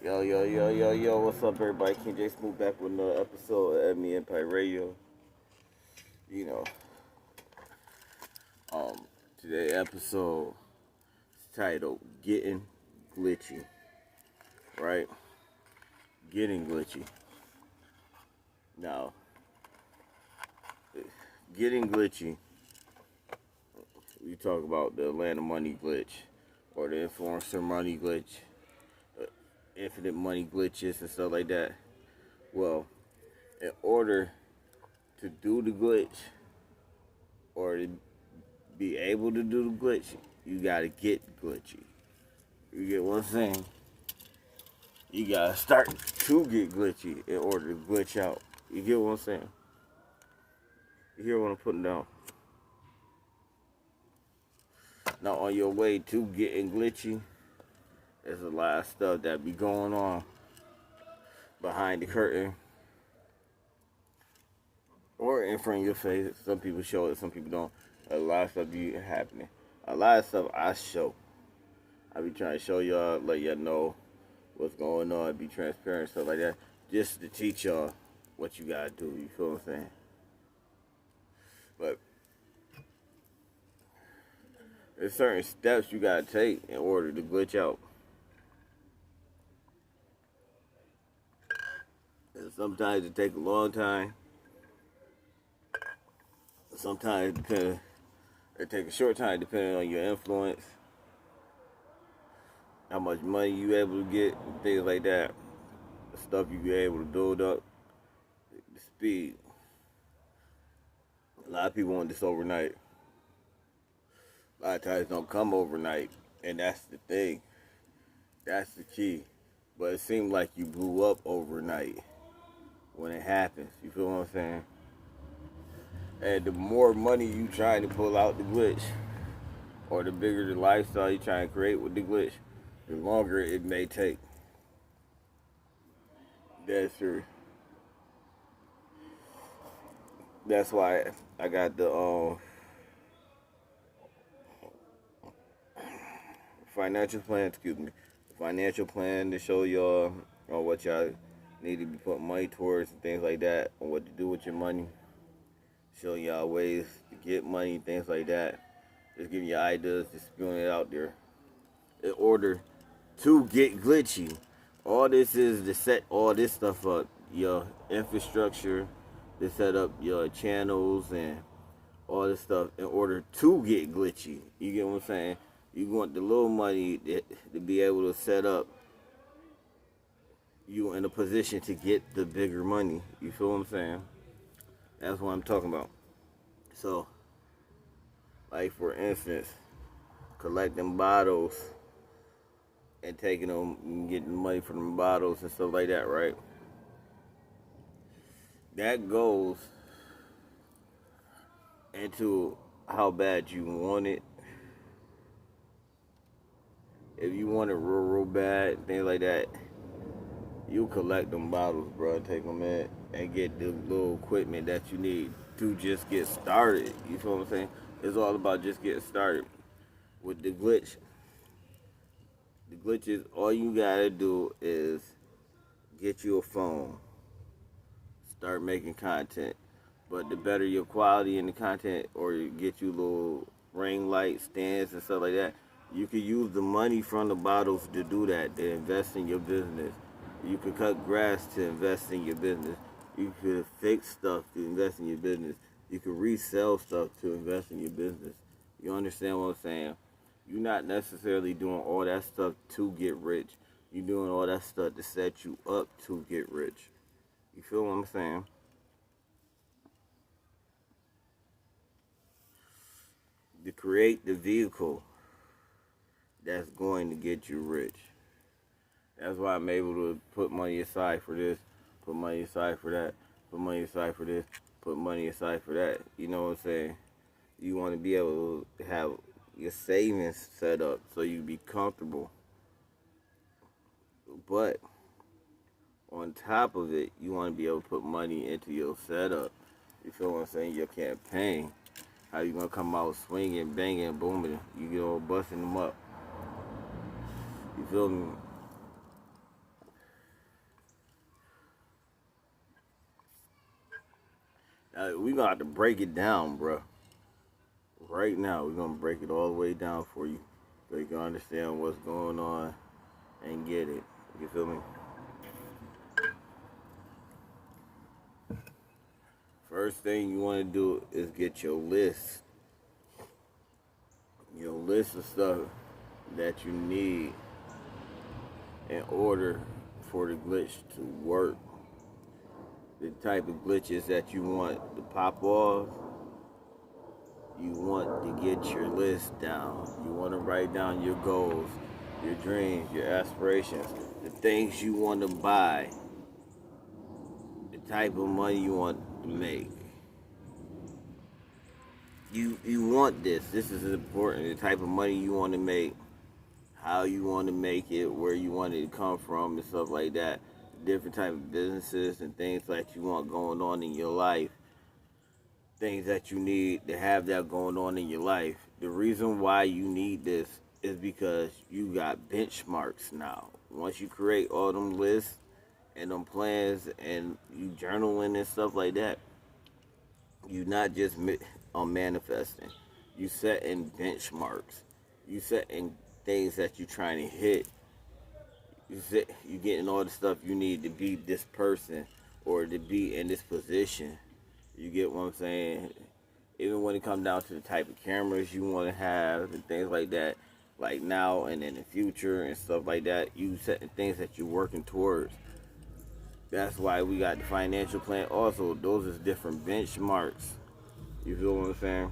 Yo, what's up, everybody? King J Smooth back with another episode of Me Empire Radio. You know, um, today episode is titled Getting Glitchy, right? Getting Glitchy. Now, getting glitchy, we talk about the Atlanta money glitch or the influencer money glitch, infinite money glitches and stuff like that. Well, in order to do the glitch or to be able to do the glitch, you gotta get glitchy. You get what I'm saying? You gotta start to get glitchy in order to glitch out. You get what I'm saying? You hear what I'm putting down? Now, on your way to getting glitchy, there's a lot of stuff that be going on behind the curtain or in front of your face. Some people show it, some people don't. A lot of stuff be happening. A lot of stuff I show. I be trying to show y'all, let y'all know what's going on, be transparent, stuff like that, just to teach y'all what you gotta do. You feel what I'm saying? But there's certain steps you gotta take in order to glitch out. And sometimes it takes a long time. Sometimes it takes a short time depending on your influence, how much money you able to get, and things like that. The stuff you be able to build up, the speed. A lot of people want this overnight. A lot of times don't come overnight, and that's the thing. That's the key. But it seemed like you blew up overnight when it happens. You feel what I'm saying? And the more money you trying to pull out the glitch, or the bigger the lifestyle you trying to create with the glitch, the longer it may take. That's true. That's why I got the financial plan. Excuse me, financial plan to show y'all on what y'all need to be putting money towards and things like that, on what to do with your money. Show y'all ways to get money, things like that. Just giving you ideas, just spewing it out there in order to get glitchy. All this is to set all this stuff up, your infrastructure, to set up your channels and all this stuff in order to get glitchy. You get what I'm saying? You want the little money to be able to set up you in a position to get the bigger money. You feel what I'm saying? That's what I'm talking about. So, like for instance, collecting bottles and taking them and getting money from the bottles and stuff like that, right? That goes into how bad you want it. If you want it real bad, things like that, you collect them bottles, bro. Take them in and get the little equipment that you need to just get started. You feel what I'm saying? It's all about just getting started. With the glitch, the glitch is all you gotta do is get you a phone, start making content. But the better your quality in the content, or you get you little ring light stands and stuff like that, you can use the money from the bottles to do that, to invest in your business. You can cut grass to invest in your business. You can fix stuff to invest in your business. You can resell stuff to invest in your business. You understand what I'm saying? You're not necessarily doing all that stuff to get rich. You're doing all that stuff to set you up to get rich. You feel what I'm saying? To create the vehicle that's going to get you rich. That's why I'm able to put money aside for this, put money aside for that, put money aside for this, put money aside for that. You know what I'm saying? You want to be able to have your savings set up so you be comfortable. But on top of it, you want to be able to put money into your setup. You feel what I'm saying? Your campaign. How you gonna come out swinging, banging, booming? You busting them up. You feel me? We're gonna have to break it down, bro. Right now, we're gonna break it all the way down for you, so you can understand what's going on and get it. You feel me? First thing you want to do is get your list of stuff that you need in order for the glitch to work. The type of glitches that you want to pop off, you want to get your list down. You want to write down your goals, your dreams, your aspirations, the things you want to buy, the type of money you want to make. You want this. This is important. The type of money you want to make, how you want to make it, where you want it to come from, and stuff like that. Different type of businesses and things that you want going on in your life. Things that you need to have that going on in your life. The reason why you need this is because you got benchmarks now. Once you create all them lists and them plans and you journaling and stuff like that, you not just manifesting. You setting benchmarks. You setting things that you trying to hit. You getting all the stuff you need to be this person or to be in this position. You get what I'm saying? Even when it comes down to the type of cameras you want to have and things like that, like now and in the future and stuff like that, you setting things that you're working towards. That's why we got the financial plan. Also, those is different benchmarks. You feel what I'm saying?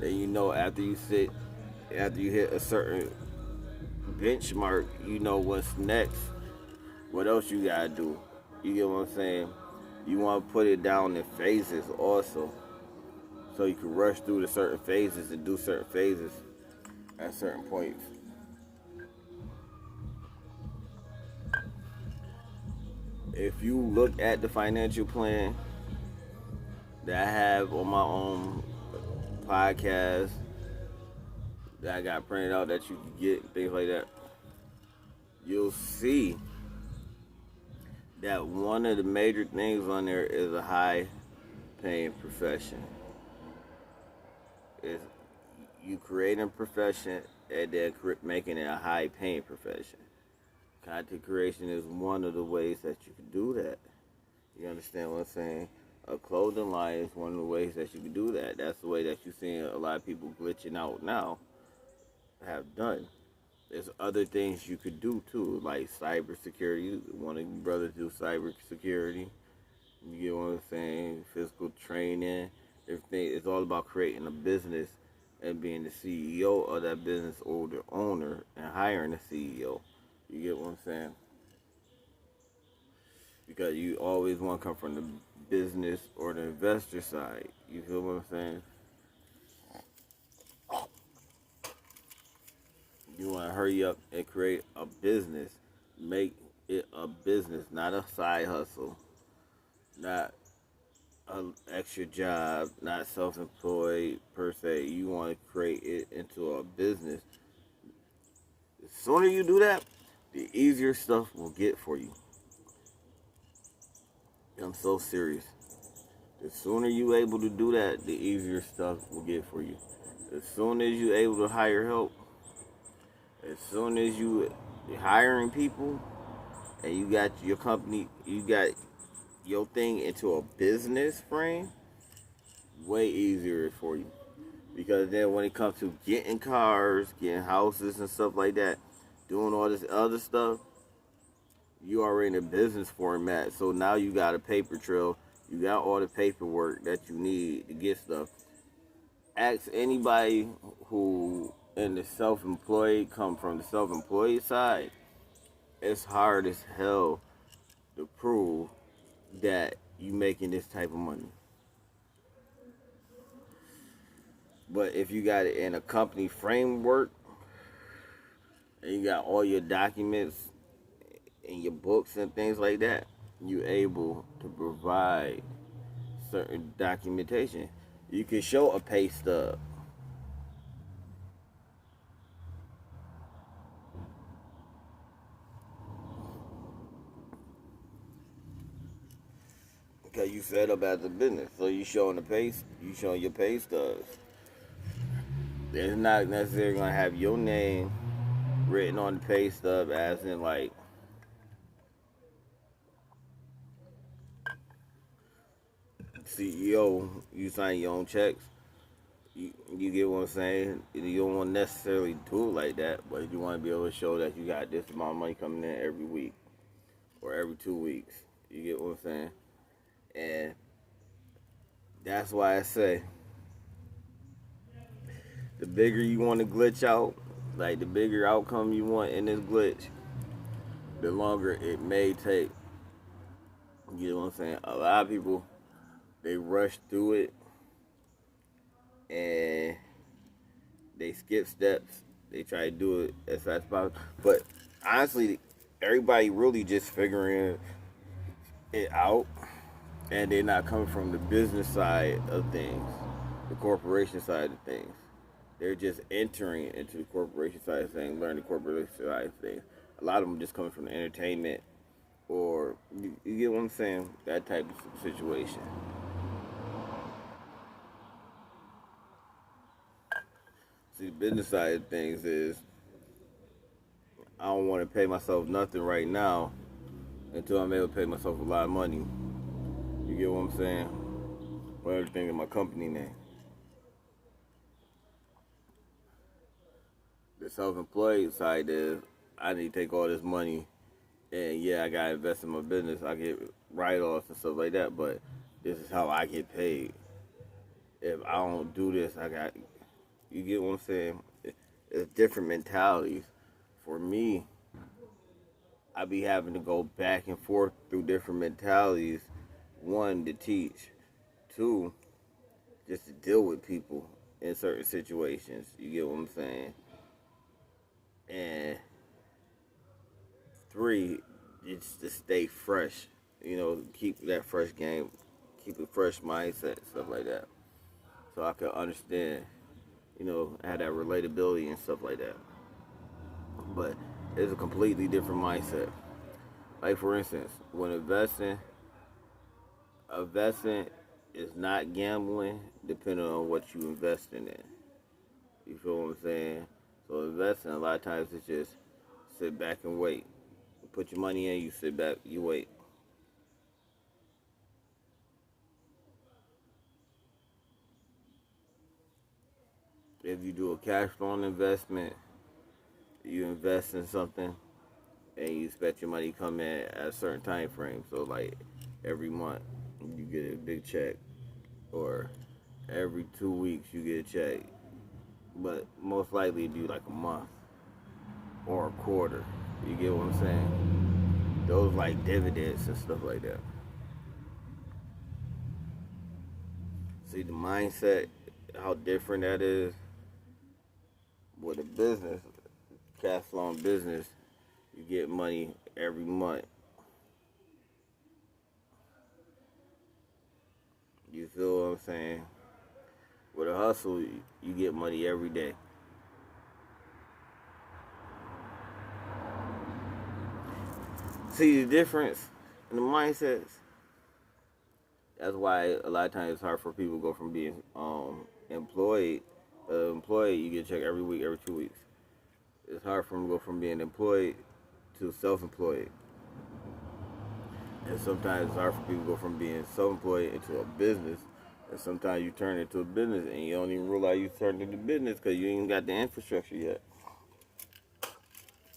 And you know, after you hit a certain benchmark, you know what's next. What else you gotta do? You get what I'm saying? You want to put it down in phases also, so you can rush through the certain phases and do certain phases at certain points. If you look at the financial plan that I have on my own podcast that I got printed out that you can get, things like that, you'll see that one of the major things on there is a high paying profession. It's you creating a profession and then making it a high paying profession. Content creation is one of the ways that you can do that. You understand what I'm saying? A clothing line is one of the ways that you can do that. That's the way that you're seeing a lot of people glitching out now have done. There's other things you could do too, like cybersecurity. One of you brothers do cybersecurity. You get what I'm saying? Physical training. Everything. It's all about creating a business and being the CEO of that business or the owner and hiring a CEO. You get what I'm saying? Because you always want to come from the business or the investor side. You feel what I'm saying? You want to hurry up and create a business. Make it a business, not a side hustle, not an extra job, not self-employed per se. You want to create it into a business. The sooner you do that, the easier stuff will get for you. I'm so serious. The sooner you able to do that, the easier stuff will get for you. As soon as you able to hire help, as soon as you hiring people and you got your company, you got your thing into a business frame, way easier for you. Because then when it comes to getting cars, getting houses and stuff like that, doing all this other stuff, you are in a business format. So now you got a paper trail. You got all the paperwork that you need to get stuff. Ask anybody who in the self-employed come from the self-employed side. It's hard as hell to prove that you making this type of money. But if you got it in a company framework and you got all your documents and your books and things like that, you're able to provide certain documentation. You can show a pay stub. Cause you set up as a business, so you showing your pay stubs. It's not necessarily gonna have your name written on the pay stub, as in like CEO. You sign your own checks. You get what I'm saying? You don't want to necessarily do it like that, but you want to be able to show that you got this amount of money coming in every week or every 2 weeks. You get what I'm saying? And that's why I say the bigger you want to glitch out, like the bigger outcome you want in this glitch, the longer it may take. You know what I'm saying? A lot of people, they rush through it and they skip steps. They try to do it as fast as possible. But honestly, everybody really just figuring it out, and they're not coming from the business side of things, the corporation side of things. They're just entering into the corporation side of things, learning the corporation side of things. A lot of them just coming from the entertainment, or you get what I'm saying? That type of situation. See, the business side of things is I don't want to pay myself nothing right now until I'm able to pay myself a lot of money. You get what I'm saying? For everything in my company name. The self-employed side is I need to take all this money and yeah, I gotta invest in my business. I get write-offs and stuff like that, but this is how I get paid. If I don't do this, I got. You get what I'm saying? It's different mentalities. For me, I be having to go back and forth through different mentalities. One, to teach. Two, just to deal with people in certain situations. You get what I'm saying? And three, it's to stay fresh. You know, keep that fresh game, keep a fresh mindset, stuff like that. So I can understand, you know, have that relatability and stuff like that. But it's a completely different mindset. Like for instance, when investing is not gambling, depending on what you investing in. You feel what I'm saying? So investing a lot of times it's just sit back and wait. You put your money in, you sit back, you wait. If you do a cash flow investment, you invest in something and you expect your money to come in at a certain time frame. So like every month you get a big check, or every 2 weeks you get a check. But most likely it'd be like a month or a quarter. You get what I'm saying? Those like dividends and stuff like that. See the mindset, how different that is with a business, cash flow business. You get money every month. You feel what I'm saying? With a hustle, you get money every day. See the difference in the mindsets. That's why a lot of times it's hard for people to go from being employed, employed you get a check every week, every 2 weeks. It's hard for them to go from being employed to self-employed. And sometimes it's hard for people to go from being self-employed into a business. And sometimes you turn into a business and you don't even realize you turned into business because you ain't got the infrastructure yet.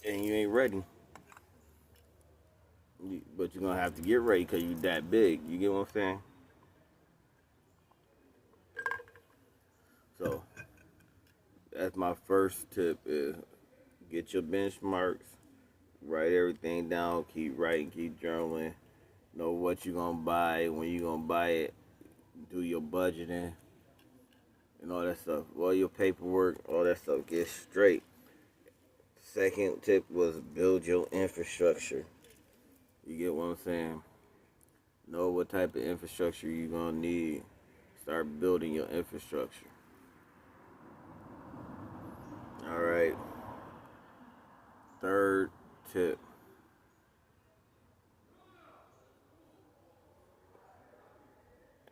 And you ain't ready. But you're going to have to get ready because you that big. You get what I'm saying? So that's my first tip is get your benchmarks, write everything down, keep writing, keep journaling, know what you're gonna buy, when you're gonna buy it, do your budgeting and all that stuff. All your paperwork, all that stuff, get straight. Second tip was build your infrastructure. You get what I'm saying? Know what type of infrastructure you're gonna need. Start building your infrastructure. All right. Third tip.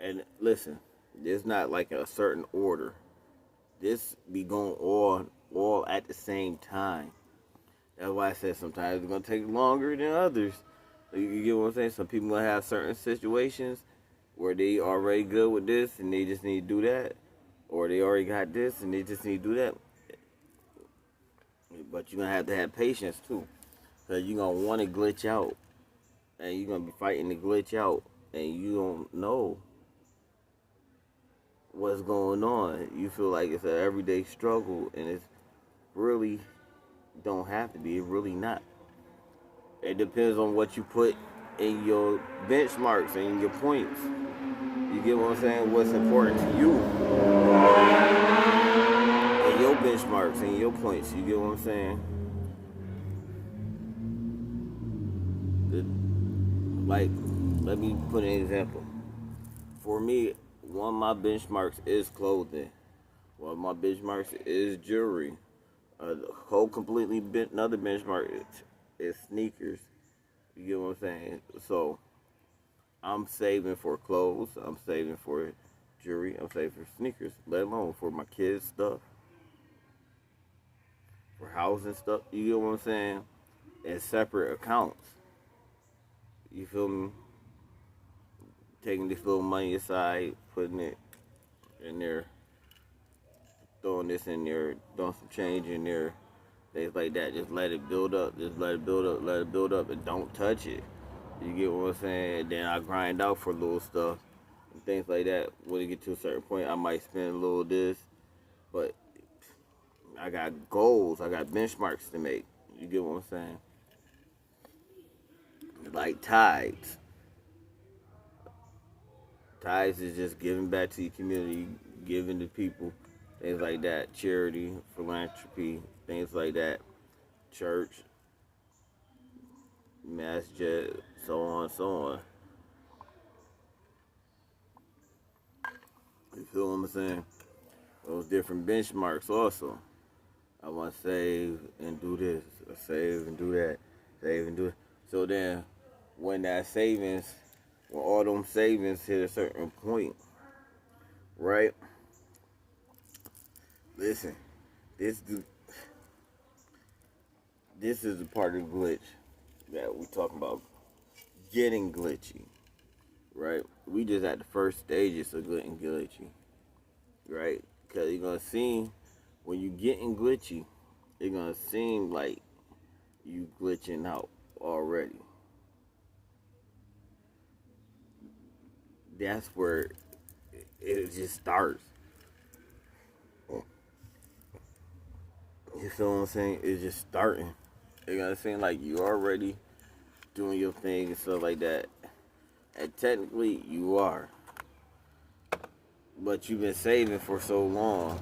And listen, there's not like a certain order. This be going all at the same time. That's why I said sometimes it's gonna take longer than others. You get what I'm saying? Some people gonna have certain situations where they already good with this and they just need to do that, or they already got this and they just need to do that. But you're gonna have to have patience too, cause you're gonna want to glitch out, and you're gonna be fighting to glitch out, and you don't know what's going on. You feel like it's an everyday struggle, and it's really don't have to be. It's really not. It depends on what you put in your benchmarks and your points. You get what I'm saying? What's important to you and your benchmarks and your points. You get what I'm saying? The, like, let me put an example. For me, one of my benchmarks is clothing. One of my benchmarks is jewelry. The whole completely another benchmark is sneakers. You get what I'm saying? So I'm saving for clothes. I'm saving for jewelry. I'm saving for sneakers. Let alone for my kids' stuff, for housing stuff. You get what I'm saying? In separate accounts. You feel me? Taking this little money aside, putting it in there, throwing this in there, throwing some change in there, things like that. Just let it build up. Just let it build up. Let it build up, and don't touch it. You get what I'm saying? Then I grind out for little stuff and things like that. When it get to a certain point, I might spend a little this, but I got goals. I got benchmarks to make. You get what I'm saying? Like tides. Tides is just giving back to your community, giving to people, things like that. Charity, philanthropy, things like that. Church, masjid, so on, so on. You feel what I'm saying? Those different benchmarks also. I want to save and do this, save and do that, save and do it. So then, when that savings, when all them savings hit a certain point, right? Listen, this this is the part of the glitch that we talking about. Getting glitchy, right? We just at the first stages of getting glitchy, right? Because you're gonna see when you getting glitchy, it's gonna seem like you glitching out already. That's where it just starts. You feel what I'm saying? It's just starting. It's gonna seem like you already doing your thing and stuff like that. And technically you are. But you've been saving for so long.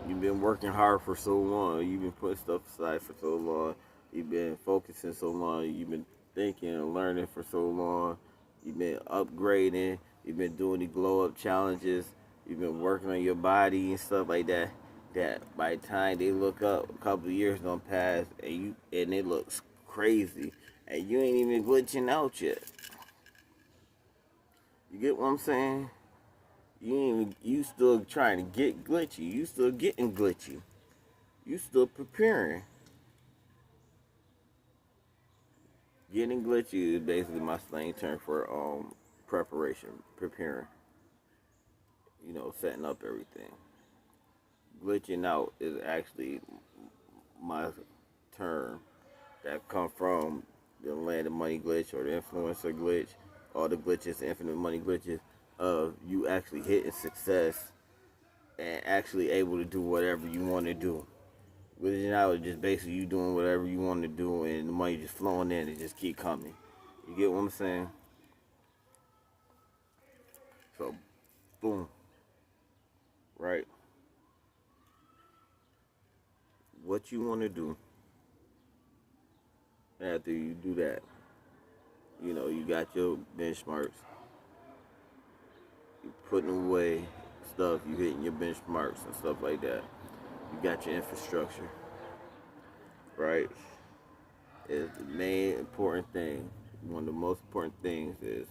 You've been working hard for so long. You've been putting stuff aside for so long. You've been focusing so long. You've been thinking and learning for so long. You've been upgrading. You've been doing the glow up challenges. You've been working on your body and stuff like that. That by the time they look up, a couple of years don't pass, and it looks crazy, and you ain't even glitching out yet. You get what I'm saying? You still trying to get glitchy. You still getting glitchy. You still preparing. Getting glitchy is basically my slang term for preparation, preparing. Setting up everything. Glitching out is actually my term that come from the land of money glitch or the influencer glitch, all the glitches, the infinite money glitches of you actually hitting success and actually able to do whatever you want to do. Glitching out is just basically you doing whatever you want to do and the money just flowing in and just keep coming. You get what I'm saying? So, boom. Right? What you want to do after you do that, you got your benchmarks. You putting away stuff, you hitting your benchmarks and stuff like that. You got your infrastructure, right? Is the main important thing. One of the most important things is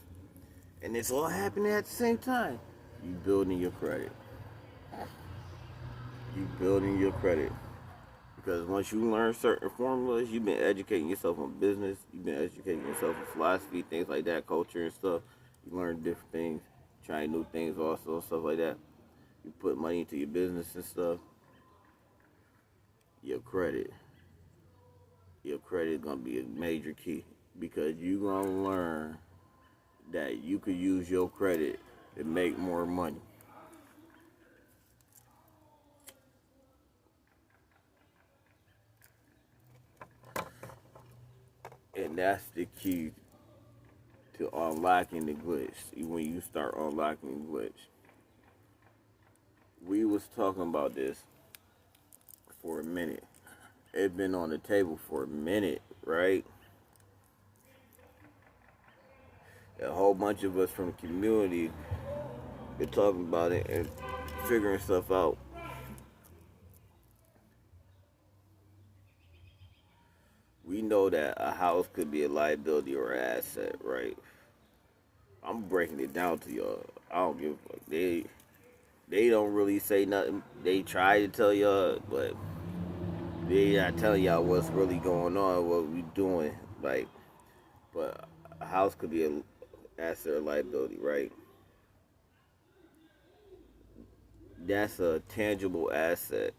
And it's all happening at the same time. You building your credit. You building your credit. Because once you learn certain formulas, you've been educating yourself on business, you've been educating yourself on philosophy, things like that, culture and stuff. You learn different things, trying new things also, stuff like that. You put money into your business and stuff. Your credit. Your credit is gonna be a major key because you gonna learn that you could use your credit to make more money. And that's the key to unlocking the glitch. When you start unlocking the glitch, we was talking about this for a minute. It's been on the table for a minute, right? A whole bunch of us from the community been talking about it and figuring stuff out. We know that a house could be a liability or an asset, right? I'm breaking it down to y'all. I don't give a fuck. They don't really say nothing. They try to tell y'all, but they not telling y'all what's really going on, what we doing. Like, but a house could be a asset or liability, right? That's a tangible asset.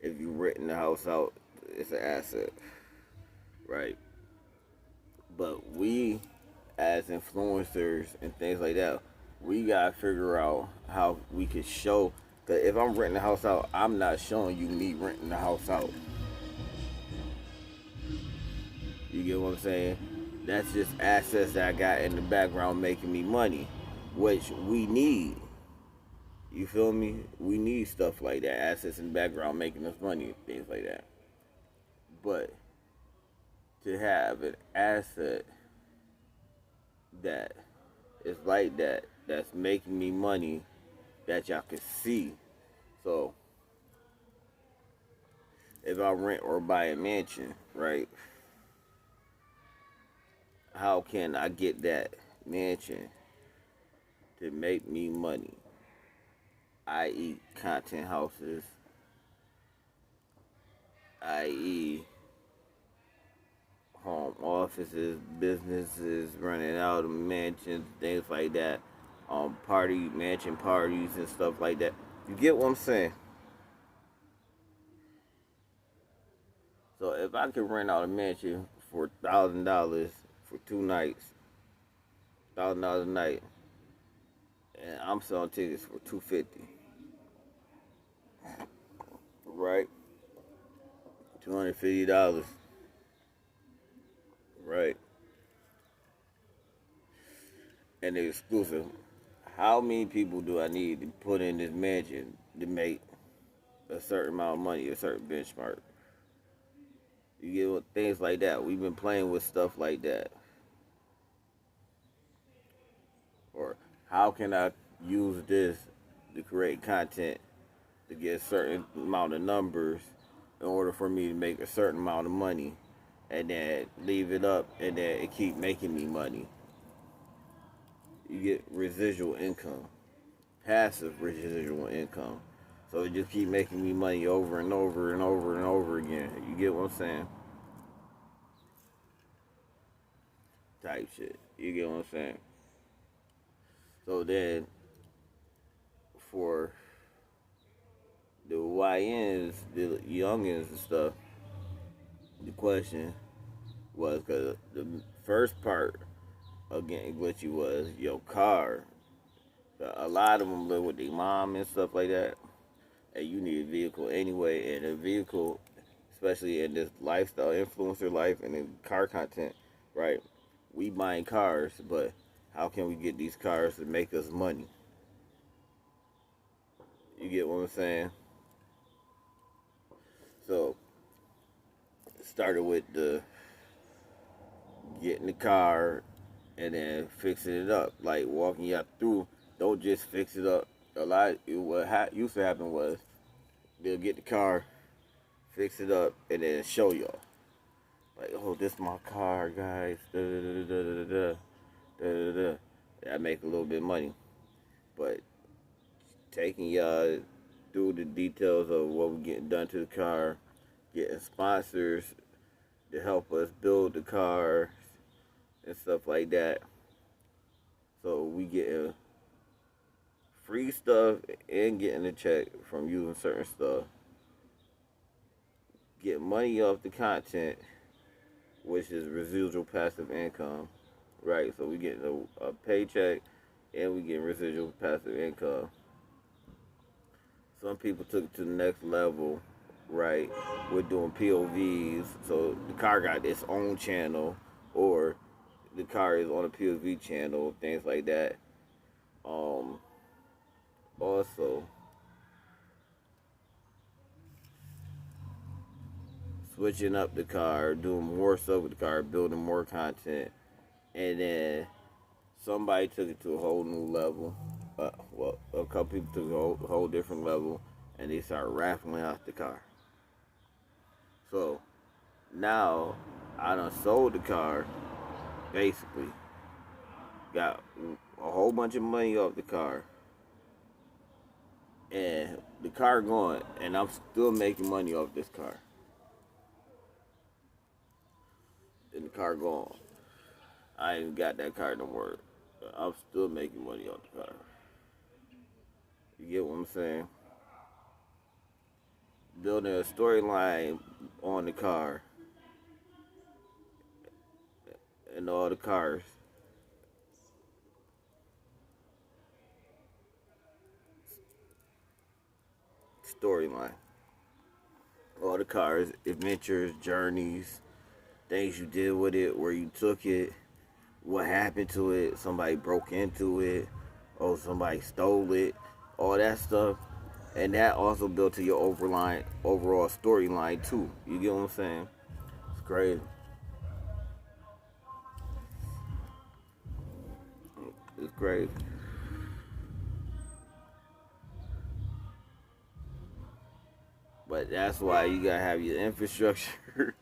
If you renting the house out, it's an asset, right? But we, as influencers and things like that, we gotta figure out how we could show. Cause if I'm renting the house out, I'm not showing you me renting the house out. You get what I'm saying? That's just assets that I got in the background making me money, which we need. You feel me? We need stuff like that, assets in the background making us money, things like that. But to have an asset that is like that, that's making me money, that y'all can see. So if I rent or buy a mansion, right? How can I get that mansion to make me money? I.e., content houses, i.e., home offices, businesses, running out of mansions, things like that, mansion parties and stuff like that. You get what I'm saying? So if I could rent out a mansion for $1,000 for 2 nights, $1,000 a night, and I'm selling tickets for $250, right? $250, right? And it's exclusive. How many people do I need to put in this mansion to make a certain amount of money, a certain benchmark? You get what things like that. We've been playing with stuff like that. Or how can I use this to create content to get a certain amount of numbers in order for me to make a certain amount of money and then leave it up and then it keep making me money. You get residual income, passive residual income. So it just keep making me money over and over and over and over again. You get what I'm saying? Type shit. You get what I'm saying? So then for the YNs, the youngins and stuff, the question was because the first part of getting glitchy was your car. A lot of them live with their mom and stuff like that, and you need a vehicle anyway. And a vehicle, especially in this lifestyle influencer life and in car content, right? We buying cars, but how can we get these cars to make us money? You get what I'm saying? So it started with the getting the car and then fixing it up, like walking y'all through. Don't just fix it up. A lot. What used to happen was they'll get the car, fix it up, and then show y'all. Like, oh, this my car, guys. Da, da, da, da, da, da. Da, da, da. I make a little bit of money. But taking y'all through the details of what we're getting done to the car, getting sponsors to help us build the car and stuff like that. So we getting free stuff and getting a check from using certain stuff. Get money off the content, which is residual passive income, right? So we getting a paycheck and we getting residual passive income. Some people took it to the next level, right? We're doing POVs, so the car got its own channel, or the car is on a POV channel, things like that. Um, Also, switching up the car, doing more stuff with the car, building more content, and then somebody took it to a whole new level. Well, a couple people took it to a whole different level, and they started raffling out the car. So now I done sold the car, basically. Got a whole bunch of money off the car. And the car gone, and I'm still making money off this car. And the car gone. I ain't got that car no more. But I'm still making money off the car. You get what I'm saying? Building a storyline on the car and all the cars. Storyline. All the cars, adventures, journeys, things you did with it, where you took it, what happened to it, somebody broke into it, or somebody stole it, all that stuff. And that also built to your overall storyline too. You get what I'm saying? It's crazy. It's crazy. But that's why you gotta have your infrastructure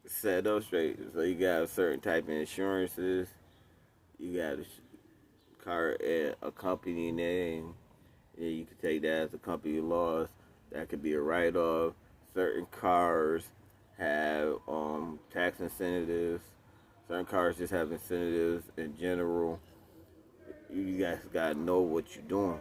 set up straight. So you got a certain type of insurances. You got a car a company name. Yeah, you can take that as a company loss. That could be a write off. Certain cars have tax incentives. Certain cars just have incentives in general. You guys gotta know what you're doing.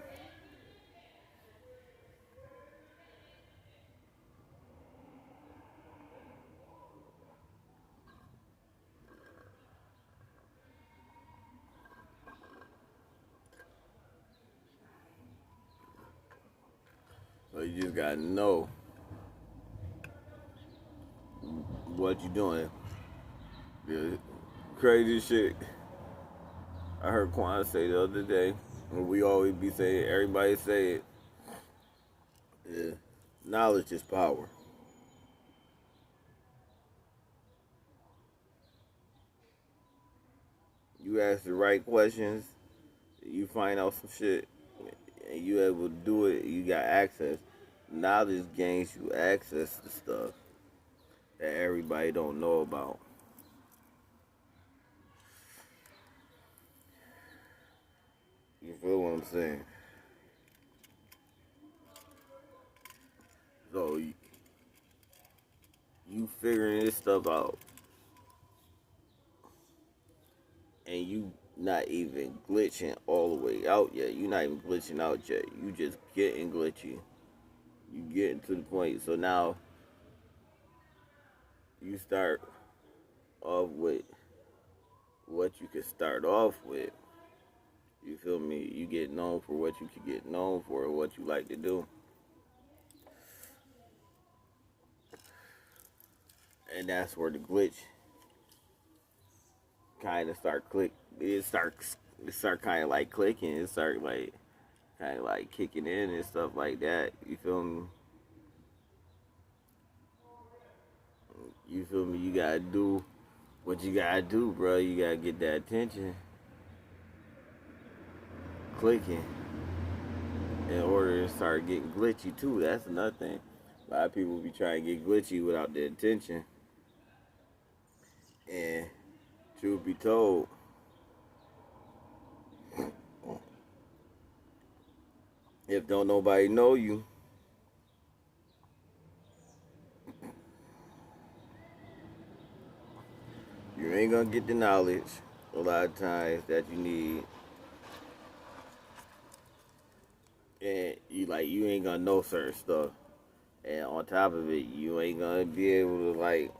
So you just gotta know what you're doing. The crazy shit I heard Quan say the other day, and we always be saying, everybody say it, yeah, knowledge is power. You ask the right questions, you find out some shit, and you able to do it, you got access. Knowledge gains you access to stuff that everybody don't know about. You feel what I'm saying? So you figuring this stuff out, and you not even glitching all the way out yet. You not even glitching out yet. You just getting glitchy. You getting to the point. So now you start off with what you can start off with. You feel me? You get known for what you can get known for, what you like to do. And that's where the glitch kind of start click. It start kind of like clicking. It start like kind of like kicking in and stuff like that. You feel me? You feel me? You gotta do what you gotta do, bro. You gotta get that attention clicking in order to start getting glitchy too. That's another thing. A lot of people be trying to get glitchy without the attention. And truth be told, If don't nobody know you, you ain't gonna get the knowledge a lot of times that you need, and you ain't gonna know certain stuff. And on top of it, you ain't gonna be able to I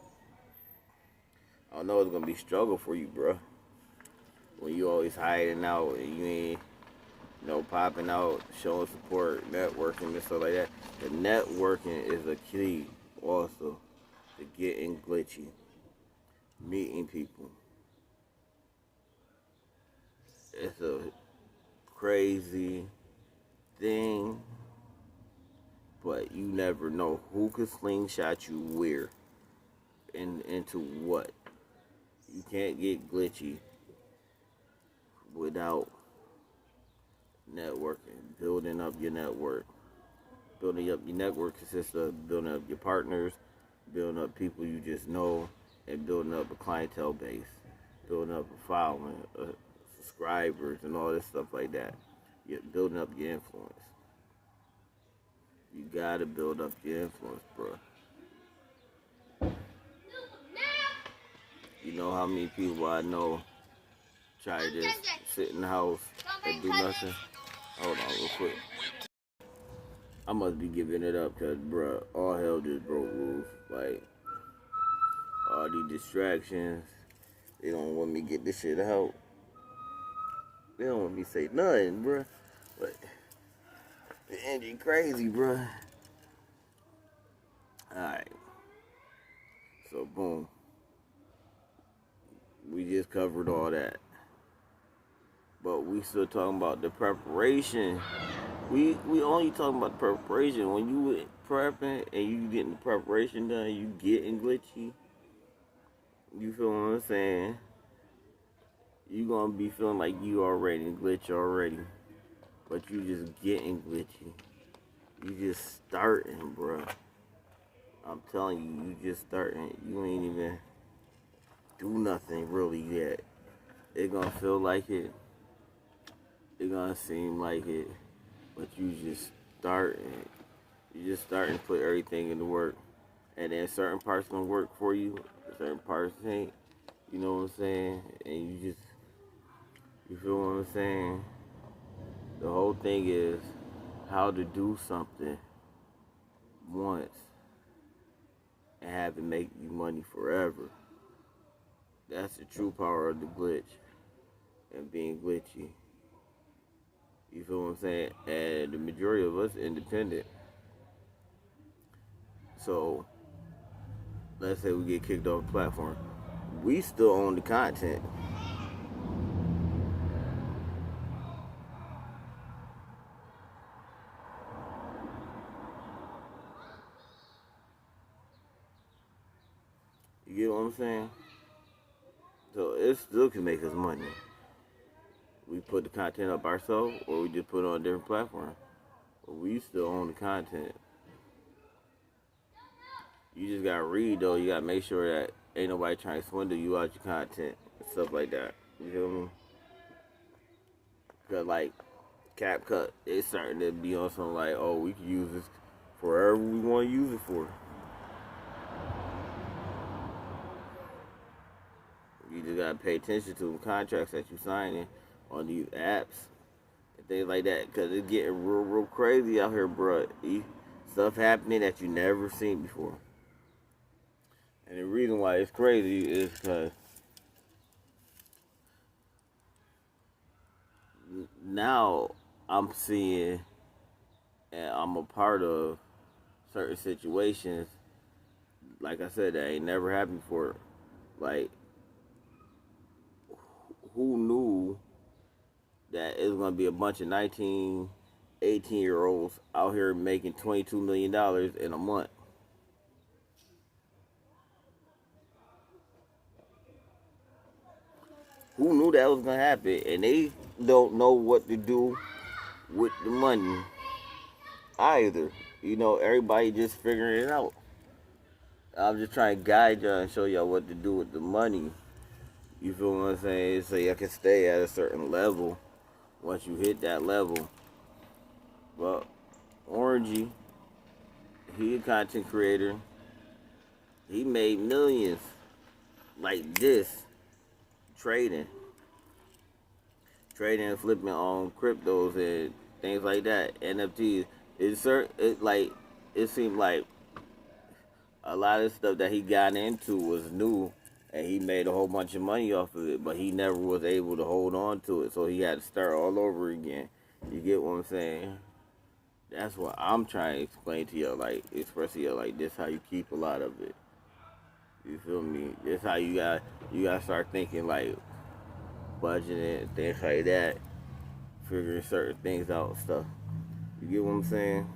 know it's gonna be struggle for you, bro. When you always hiding out and you ain't popping out, showing support, networking and stuff like that. The networking is a key also to getting glitchy, meeting people. It's a crazy thing, but you never know who could slingshot you where and into what. You can't get glitchy without networking, building up your network. Building up your network consists of building up your partners, building up people you just know, and building up a clientele base, building up a following, subscribers, and all this stuff like that. You're building up your influence. You gotta build up your influence, bro. You know how many people I know try to just sit in the house and do nothing? Hold on real quick. I must be giving it up because, bro, all hell just broke loose. Like, all these distractions, they don't want me to get this shit out. They don't want me to say nothing, bro. But the engine crazy, bro. Alright. So, boom. We just covered all that. But we still talking about the preparation. We only talking about the preparation. When you prepping and you getting the preparation done, you getting glitchy. You feel what I'm saying? You gonna be feeling like you already glitch already. But you just getting glitchy. You just starting, bro. I'm telling you, you just starting. You ain't even do nothing really yet. It gonna feel like it. It gonna seem like it. But you just starting. You just starting to put everything into work. And then certain parts gonna work for you. Certain parts ain't. You know what I'm saying? And you feel what I'm saying? The whole thing is how to do something once and have it make you money forever. That's the true power of the glitch and being glitchy. You feel what I'm saying? And the majority of us independent. So let's say we get kicked off the platform. We still own the content. You get what I'm saying? So it still can make us money. We put the content up ourselves or we just put it on a different platform. But we still own the content. You just gotta read though. You gotta make sure that ain't nobody trying to swindle you out your content and stuff like that. You feel me? Cause like CapCut, it's starting to be on something like, oh, we can use this for wherever we want to use it for. You just gotta pay attention to the contracts that you signing on these apps and things like that. Cause it's getting real crazy out here, bro. Stuff happening that you never seen before. And the reason why it's crazy is because now I'm seeing and I'm a part of certain situations, like I said, that ain't never happened before. Like, who knew that it was going to be a bunch of 19, 18-year-olds out here making $22 million in a month? Who knew that was going to happen? And they don't know what to do with the money either. You know, everybody just figuring it out. I'm just trying to guide y'all and show y'all what to do with the money. You feel what I'm saying? So y'all can stay at a certain level. Once you hit that level, Well, Orangey, he a content creator. He made millions like this trading, and flipping on cryptos and things like that. NFTs. It seemed like a lot of stuff that he got into was new, and he made a whole bunch of money off of it, but he never was able to hold on to it, so he had to start all over again. You get what I'm saying? That's what I'm trying to explain to you, like express to you, like this how you keep a lot of it. You feel me? This how you gotta start thinking like budgeting and things like that, figuring certain things out and stuff. You get what I'm saying?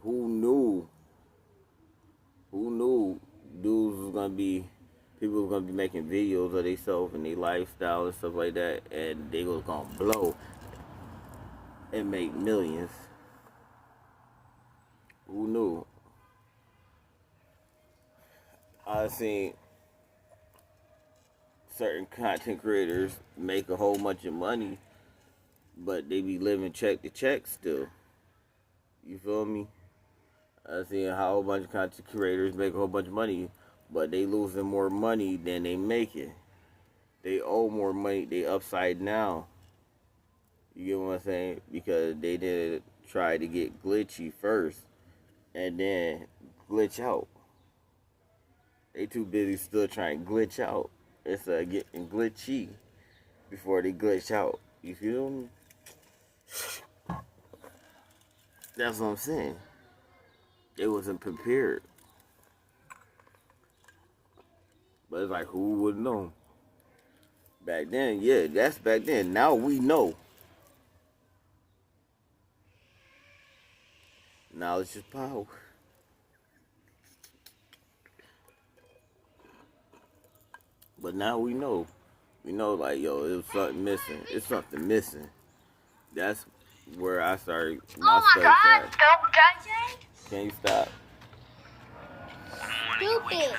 Who knew? Who knew dudes was gonna be people was gonna be making videos of themselves and their lifestyle and stuff like that, and they was gonna blow and make millions. Who knew? I seen certain content creators make a whole bunch of money, but they be living check to check still. You feel me? I seen how a whole bunch of content creators make a whole bunch of money, but they losing more money than they making. They owe more money. They upside down. You get what I'm saying? Because they didn't try to get glitchy first and then glitch out. They too busy still trying to glitch out. It's getting glitchy before they glitch out. You feel me? That's what I'm saying. They wasn't prepared. But it's like, who would know? Back then, yeah, that's back then. Now we know. Knowledge is power. But now we know. We know, like, yo, it was something missing. It's something missing. That's where I started my study. Oh my God, don't judge it. Can you stop? Stupid.